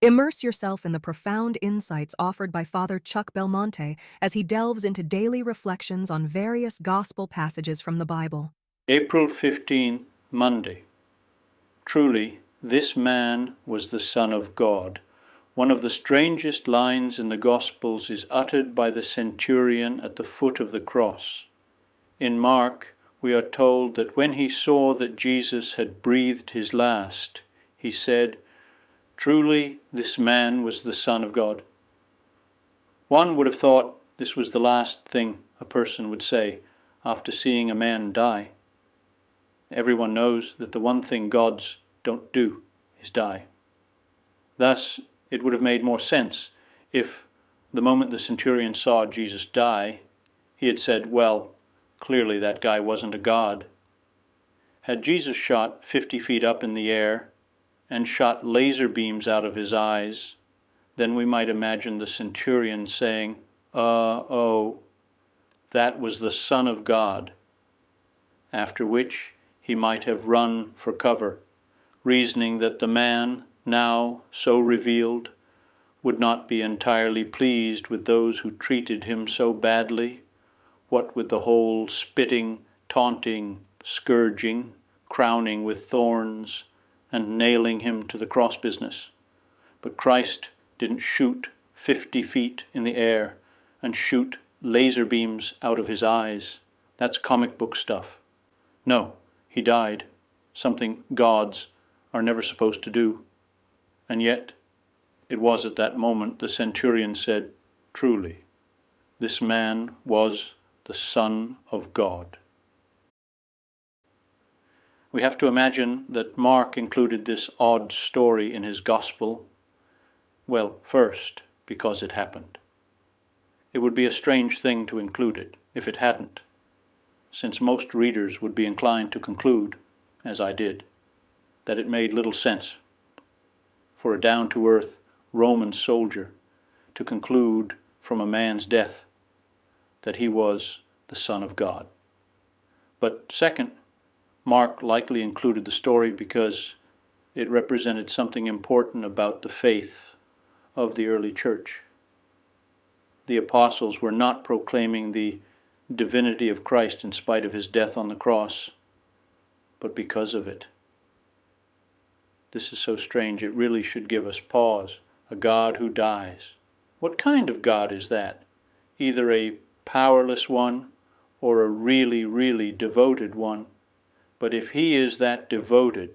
Immerse yourself in the profound insights offered by Father Chuck Belmonte as he delves into daily reflections on various gospel passages from the Bible. April 15, Monday. Truly, this man was the Son of God. One of the strangest lines in the Gospels is uttered by the centurion at the foot of the cross. In Mark, we are told that when he saw that Jesus had breathed his last, he said, "Truly, this man was the Son of God." One would have thought this was the last thing a person would say after seeing a man die. Everyone knows that the one thing gods don't do is die. Thus, it would have made more sense if, the moment the centurion saw Jesus die, he had said, "Well, clearly that guy wasn't a god." Had Jesus shot 50 feet up in the air and shot laser beams out of his eyes, then we might imagine the centurion saying, oh, that was the Son of God," after which he might have run for cover, reasoning that the man, now so revealed, would not be entirely pleased with those who treated him so badly, what with the whole spitting, taunting, scourging, crowning with thorns, and nailing him to the cross business. But Christ didn't shoot 50 feet in the air and shoot laser beams out of his eyes. That's comic book stuff. No, he died, something gods are never supposed to do. And yet, it was at that moment the centurion said, "Truly, this man was the Son of God." We have to imagine that Mark included this odd story in his gospel. Well, first, because it happened. It would be a strange thing to include it if it hadn't, since most readers would be inclined to conclude, as I did, that it made little sense for a down-to-earth Roman soldier to conclude from a man's death that he was the Son of God. But second, Mark likely included the story because it represented something important about the faith of the early church. The apostles were not proclaiming the divinity of Christ in spite of his death on the cross, but because of it. This is so strange, it really should give us pause. A God who dies. What kind of God is that? Either a powerless one or a really, really devoted one. But if he is that devoted,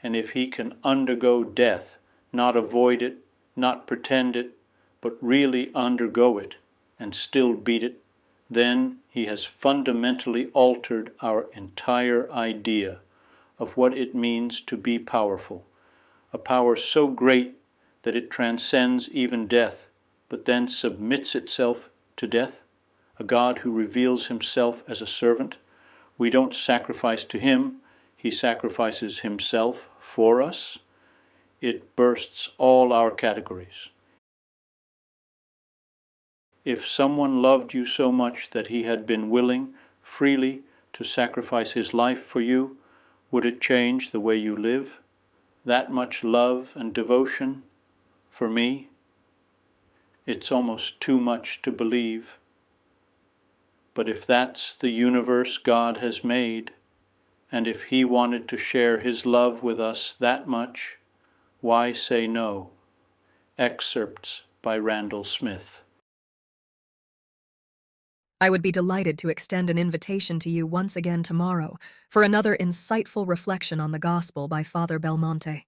and if he can undergo death, not avoid it, not pretend it, but really undergo it and still beat it, then he has fundamentally altered our entire idea of what it means to be powerful. A power so great that it transcends even death, but then submits itself to death. A God who reveals himself as a servant. We don't sacrifice to him, he sacrifices himself for us. It bursts all our categories. If someone loved you so much that he had been willing freely to sacrifice his life for you, would it change the way you live? That much love and devotion for me? It's almost too much to believe. But if that's the universe God has made, and if he wanted to share his love with us that much, why say no? Excerpts by Randall Smith. I would be delighted to extend an invitation to you once again tomorrow for another insightful reflection on the gospel by Father Belmonte.